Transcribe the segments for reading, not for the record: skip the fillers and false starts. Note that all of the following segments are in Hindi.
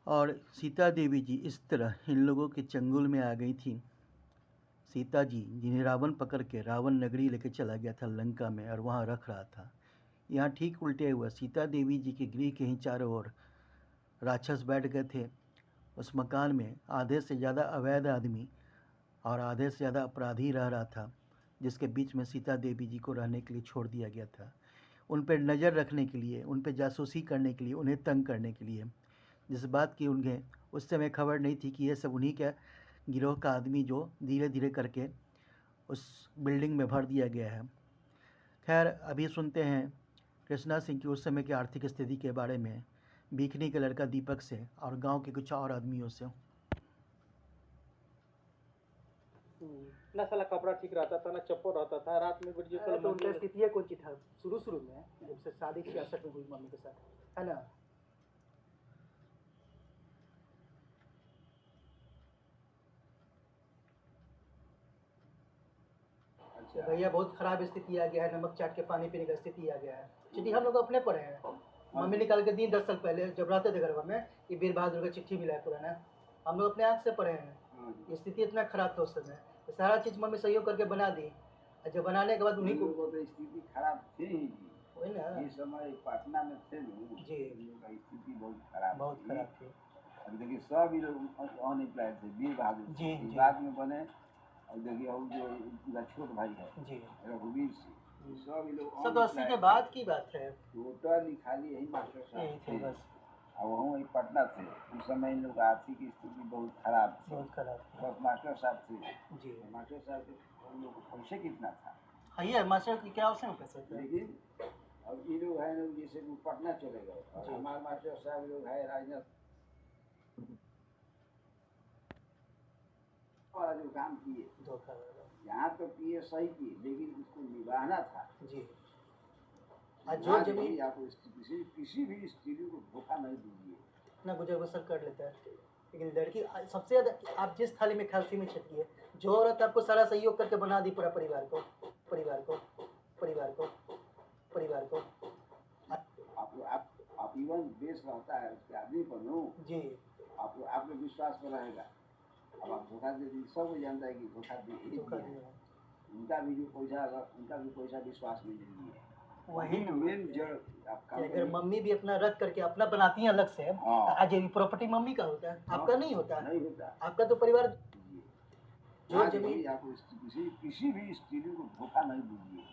और सीता देवी जी इस तरह इन लोगों के चंगुल में आ गई थी। सीता जी जिन्हें रावण पकड़ के रावण नगरी लेके चला गया था लंका में और वहाँ रख रहा था, यहाँ ठीक उल्टे हुआ। सीता देवी जी के गृह के ही चारों ओर राक्षस बैठ गए थे। उस मकान में आधे से ज़्यादा अवैध आदमी और आधे से ज़्यादा अपराधी रह रहा था, जिसके बीच में सीता देवी जी को रहने के लिए छोड़ दिया गया था। उन पर नज़र रखने के लिए, उन पर जासूसी करने के लिए, उन्हें तंग करने के लिए। जिस बात की उन्हें उस समय खबर नहीं थी कि ये सब उन्हीं के गिरोह का आदमी जो धीरे धीरे करके उस बिल्डिंग में भर दिया गया है। खैर, अभी सुनते हैं कृष्णा सिंह की उस समय की आर्थिक स्थिति के बारे में बिकनी के लड़का दीपक से और गांव के कुछ और आदमियों से। ना साला कपड़ा ठीक रहता था, ना चप्पल रहता था। रात में वीडियो कॉल तो उनका स्थिति कौन सी था शुरू में, जब से शादी 66 में हुई मम्मी के साथ, है ना? अच्छा भैया, बहुत खराब स्थिति आ गया है, नमक चाट के पानी पीने का स्थिति आ गया है। चिट्ठी हम लोग अपने पढ़े हैं, मम्मी निकाल के दी 10 साल पहले जब रहते थे घर में, कि वीर बहादुर का चिट्ठी मिला है पुराना, हम लोग अपने आँख से पढ़े हैं। स्थिति इतना खराब था उस समय, सारा चीज़ मम्मी सहयोग करके बना दी, जब बनाने के बाद उन्हीं को तो स्थिति खराब थी ही जी। वही ना, ये समय पटना में थे लोग जी, का स्थिति बहुत खराब थी। अब देखिए सब ही लोग ऑन अप्लाई थे, वीर बहादुर जी, बाद में बने। और देखिए और जो उनका छोट भाई है जी, रघुवीर सिंह, सब ही लोग सब 80 के बाद की बात है। टोटल खाली यही मास्टर साहब थे बस। और वहीं पटना थे उस समय। इन लोग आर्थिक स्थिति बहुत खराब थी, बस मास्टर साहब थे जी। मास्टर साहब के उन लोग को पैसे कितना था है मास्टर की क्या अवसर पैसे थे, लेकिन अब ये लोग है लोग जैसे वो पटना चले गए और हमारे मास्टर साहब लोग है राजनाथ वाला जो काम किए, यहाँ तो किए सही किए, लेकिन उसको निभाना था जी। जो जमीन आप किसी भी स्त्री को धोखा नहीं दीजिए, ना गुजर बसर कर लेता है, लेकिन लड़की सबसे ज्यादा आप जिस थाली में खालसी में छकी है, जो औरत आपको सारा सहयोग करके बना दी पूरा परिवार को आप इवन बेस रहता है उसके आदमी पर नो जी, आप लोग विश्वास पर रहेगा। अब आप धोखा दे दी, सब जानता है कि धोखा दे उनका भी जो पैसा, उनका भी पैसा विश्वास में दे दिए। वही मेन जड़ आपका, अगर मम्मी भी अपना रख करके अपना बनाती है अलग से, आज ये प्रॉपर्टी मम्मी का होता है, आपका नहीं होता, आपका तो परिवार जो जमीन। आप किसी भी स्त्री को धोखा नहीं दीजिए,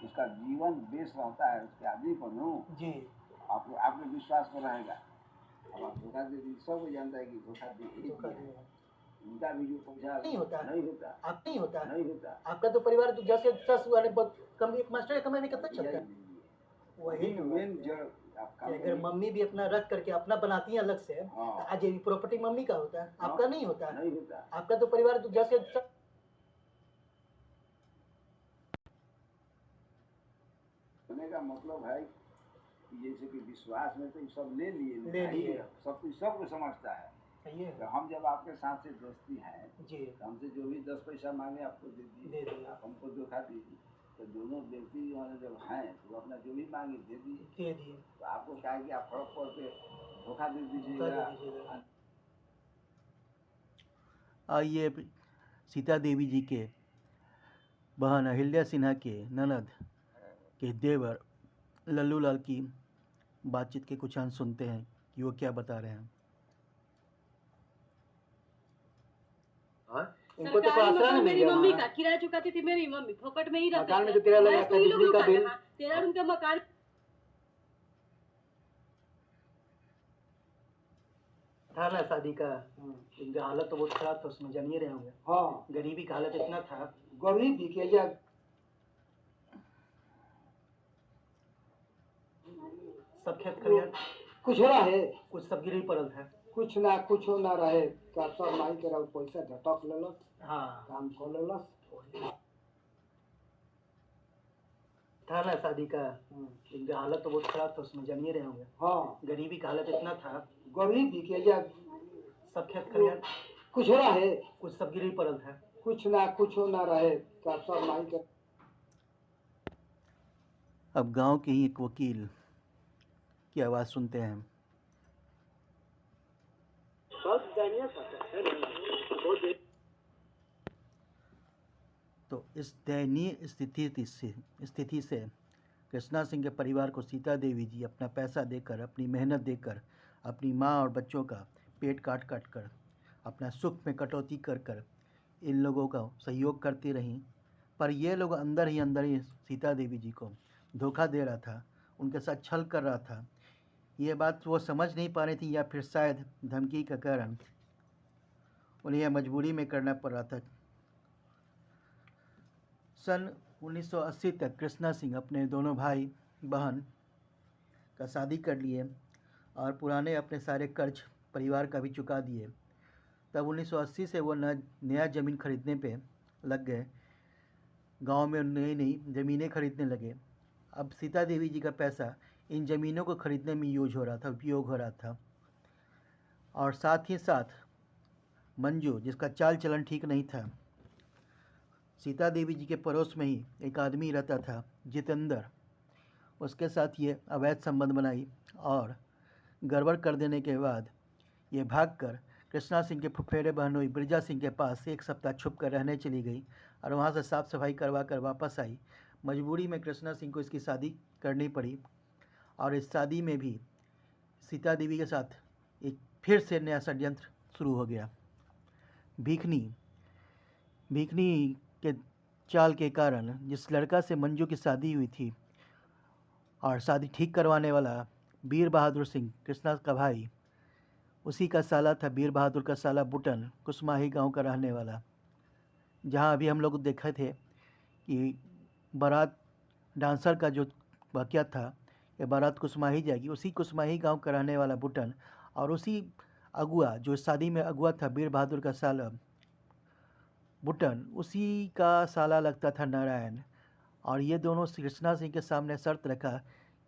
उसका जीवन बेस रहता है उसके आदमी पर नो जी, आप में विश्वास पर रहेगा। अब आप धोखा दे दी, सब जानता है कि धोखा दे उनका भी जो पैसा नहीं होता, आप नहीं होता, आपका तो परिवार तो जैसे 10 वाले कम एक मास्टर कमाने कितना चलता है, वही मेन जड़ आपका। अगर मम्मी भी अपना रख करके अपना बनाती है अलग से, आज ये प्रॉपर्टी मम्मी का होता है, आपका नहीं होता, आपका तो परिवार तो जैसे का मतलब है कि जैसे कि विश्वास में तो सब ले लिए सब कुछ सबको समझता है। तो हम जब आपके साथ से दोस्ती है जी, तो हमसे जो भी 10 पैसा मांगे आपको दे दिए, आप हमको धोखा दीजिए। तो दोनों व्यक्ति जब हैं तो अपना जो भी मांगे दे दिए, तो आपको क्या है कि आप फर्क पड़ के धोखा दे दीजिएगा। आइए सीता देवी जी के बहन अहिल्या सिन्हा के ननद के देवर लल्लू लाल की बातचीत के कुछ अंश सुनते हैं कि वो क्या बता रहे हैं। इनको तो आसरा नहीं मिल मेरी मम्मी का किराया चुकाती थी, मेरी मम्मी फोकट में ही रहती मकान में जो किराया लगा था, बिजली का बिल, तेरा उनका मकान था ना शादी का। इनका हालत तो बहुत खराब था उसमें, जानिए रहे होंगे। हाँ, गरीबी का हालत इतना था, गरीबी के या सब खेत खलियान कुछ रहा है, कुछ सब गिरी पड़ल है, कुछ ना रहे तो आप सब माई के पैसा झटक लेलस, हाँ काम कर लेलस। था ना शादी का। इनका हालत तो बहुत खराब था उसमें, जानिए रहे होंगे। हाँ, गरीबी का हालत इतना था, गरीबी के या सब खेत खलियान कुछ रहा है, कुछ सब गिरी पड़ल है, कुछ ना रहे तो आप सब माई के। अब गांव के ही एक वकील की आवाज़ सुनते हैं। तो इस दयनीय स्थिति से कृष्णा सिंह के परिवार को सीता देवी जी अपना पैसा देकर, अपनी मेहनत देकर, अपनी माँ और बच्चों का पेट काट काट कर, अपना सुख में कटौती कर कर इन लोगों का सहयोग करती रहीं। पर ये लोग अंदर ही सीता देवी जी को धोखा दे रहा था, उनके साथ छल कर रहा था। ये बात वो समझ नहीं पा रही थी, या फिर शायद धमकी के कारण उन्हें यह मजबूरी में करना पड़ रहा था। सन 1980 तक कृष्णा सिंह अपने दोनों भाई बहन का शादी कर लिए और पुराने अपने सारे कर्ज परिवार का भी चुका दिए। तब 1980 से वो नया ज़मीन खरीदने पे लग गए, गांव में नई नई ज़मीनें खरीदने लगे। अब सीता देवी जी का पैसा इन ज़मीनों को खरीदने में उपयोग हो रहा था। और साथ ही साथ मंजू, जिसका चाल चलन ठीक नहीं था, सीता देवी जी के पड़ोस में ही एक आदमी रहता था जितेंद्र, उसके साथ ये अवैध संबंध बनाई और गड़बड़ कर देने के बाद ये भागकर कृष्णा सिंह के फुफेरे बहनोई ब्रिजा सिंह के पास 1 सप्ताह छुप कर रहने चली गई और वहाँ से साफ़ सफाई करवा कर वापस आई। मजबूरी में कृष्णा सिंह को इसकी शादी करनी पड़ी और इस शादी में भी सीता देवी के साथ एक फिर से नया षड्यंत्र शुरू हो गया। भीखनी के चाल के कारण जिस लड़का से मंजू की शादी हुई थी और शादी ठीक करवाने वाला वीर बहादुर सिंह, कृष्णा का भाई, उसी का साला था वीर बहादुर का साला बुटन, कुसमाही गांव का रहने वाला। जहां अभी हम लोग देखे थे कि बारात डांसर का जो वाक़या था, ये बारात कुसमाही जाएगी, उसी कुसमाही गांव का रहने वाला बुटन और उसी अगुआ जो शादी में अगुआ था वीर बहादुर का साला बुटन, उसी का साला लगता था नारायण। और ये दोनों कृष्णा सिंह के सामने शर्त रखा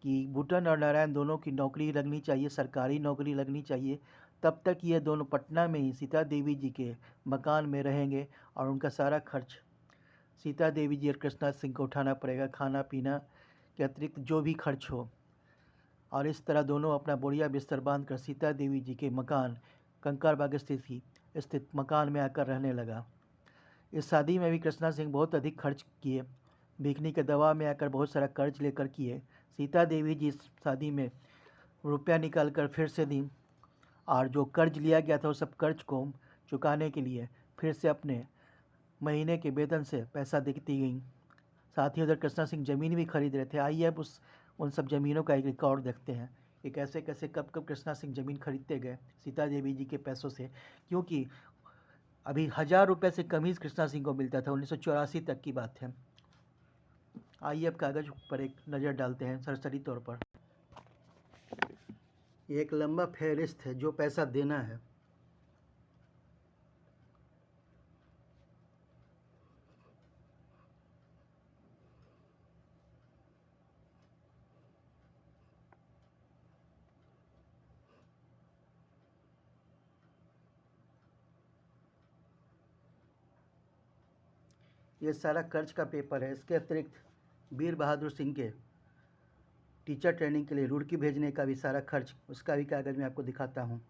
कि बुटन और नारायण दोनों की नौकरी लगनी चाहिए, सरकारी नौकरी लगनी चाहिए, तब तक ये दोनों पटना में ही सीता देवी जी के मकान में रहेंगे और उनका सारा खर्च सीता देवी जी और कृष्णा सिंह को उठाना पड़ेगा, खाना पीना के अतिरिक्त जो भी खर्च हो। और इस तरह दोनों अपना बोरिया बिस्तर बांध कर सीता देवी जी के मकान कंकड़बाग स्थित मकान में आकर रहने लगा। इस शादी में भी कृष्णा सिंह बहुत अधिक खर्च किए, भीखनी के दवा में आकर बहुत सारा कर्ज लेकर किए। सीता देवी जी इस शादी में रुपया निकाल कर फिर से दी और जो कर्ज लिया गया था उस सब कर्ज को चुकाने के लिए फिर से अपने महीने के वेतन से पैसा देती गई। साथ ही उधर कृष्णा सिंह ज़मीन भी खरीद रहे थे। आइए अब उन सब ज़मीनों का एक रिकॉर्ड देखते हैं कि कैसे कैसे कब कब कृष्णा सिंह ज़मीन खरीदते गए सीता देवी जी के पैसों से, क्योंकि अभी 1000 रुपये से कम ही कृष्णा सिंह को मिलता था। 1984 तक की बात है। आइए अब कागज़ पर एक नज़र डालते हैं सरसरी तौर पर। ये एक लंबा फहरिस्त है जो पैसा देना है। ये सारा कर्ज का पेपर है। इसके अतिरिक्त वीर बहादुर सिंह के टीचर ट्रेनिंग के लिए रुड़की भेजने का भी सारा खर्च, उसका भी कागज़ मैं आपको दिखाता हूँ।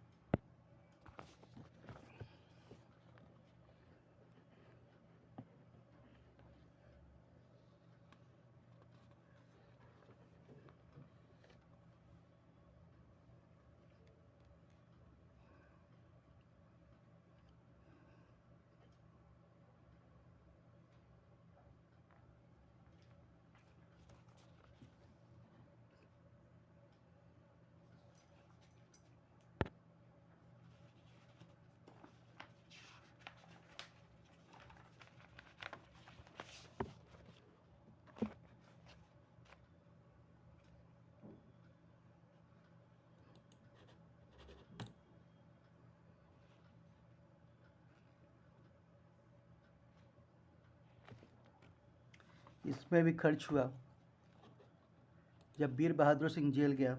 इसमें भी खर्च हुआ। जब वीर बहादुर सिंह जेल गया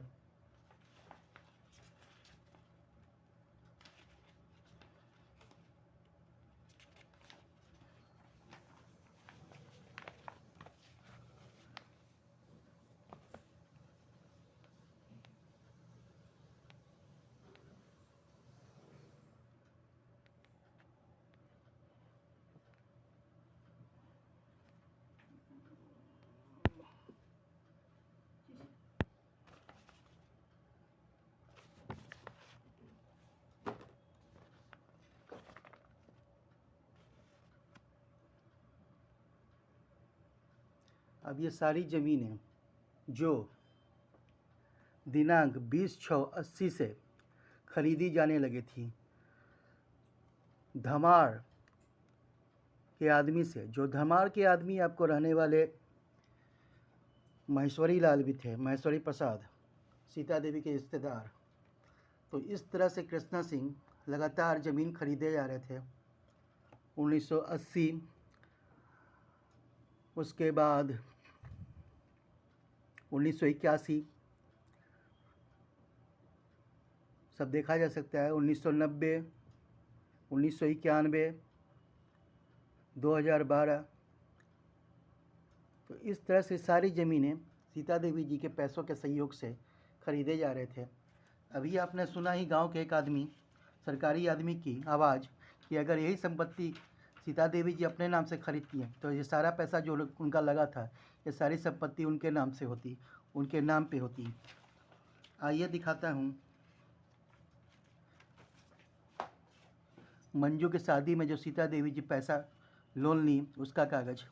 अब ये सारी ज़मीनें जो दिनांक 20/6/80 से खरीदी जाने लगी थी धमार के आदमी से, जो धमार के आदमी आपको रहने वाले महेश्वरी लाल भी थे, महेश्वरी प्रसाद, सीता देवी के रिश्तेदार। तो इस तरह से कृष्णा सिंह लगातार ज़मीन खरीदे जा रहे थे। 1980, उसके बाद 1981 सब देखा जा सकता है, 1990, 1991, 2012। तो इस तरह से सारी ज़मीनें सीता देवी जी के पैसों के सहयोग से खरीदे जा रहे थे। अभी आपने सुना ही गांव के एक आदमी, सरकारी आदमी की आवाज़ कि अगर यही संपत्ति सीता देवी जी अपने नाम से खरीदती हैं तो ये सारा पैसा जो उनका लगा था, ये सारी संपत्ति उनके नाम से होती, उनके नाम पे होती। आइए दिखाता हूँ मंजू की शादी में जो सीता देवी जी पैसा लोन ली उसका कागज़।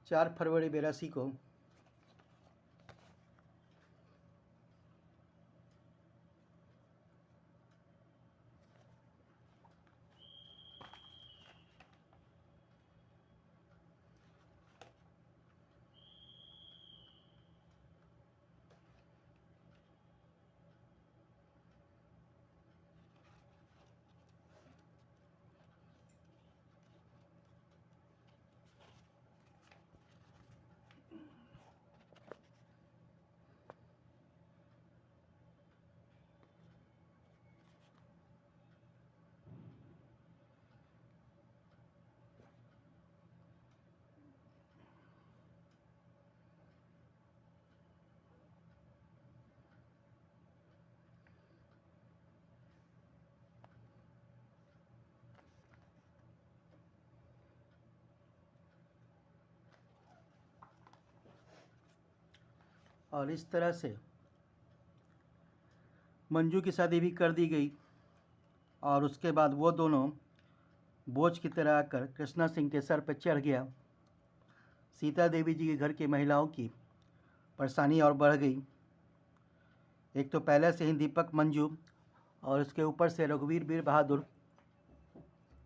4 फरवरी 82 को और इस तरह से मंजू की शादी भी कर दी गई। और उसके बाद वो दोनों बोझ की तरह आकर कृष्णा सिंह के सर पर चढ़ गया। सीता देवी जी के घर की महिलाओं की परेशानी और बढ़ गई। एक तो पहले से ही दीपक मंजू और उसके ऊपर से रघुवीर वीर बहादुर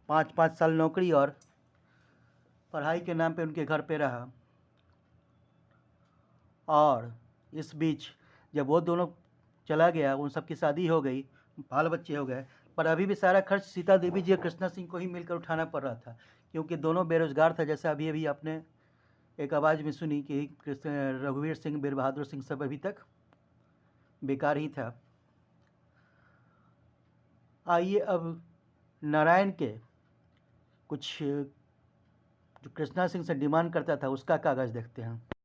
5-5 साल नौकरी और पढ़ाई के नाम पे उनके घर पे रहा। और इस बीच जब वो दोनों चला गया, उन सब की शादी हो गई, बाल बच्चे हो गए, पर अभी भी सारा खर्च सीता देवी जी और कृष्णा सिंह को ही मिलकर उठाना पड़ रहा था, क्योंकि दोनों बेरोजगार था। जैसा अभी अभी आपने एक आवाज़ में सुनी कि रघुवीर सिंह, वीर बहादुर सिंह सब अभी तक बेकार ही था। आइए अब नारायण के कुछ जो कृष्णा सिंह से डिमांड करता था उसका कागज़ देखते हैं।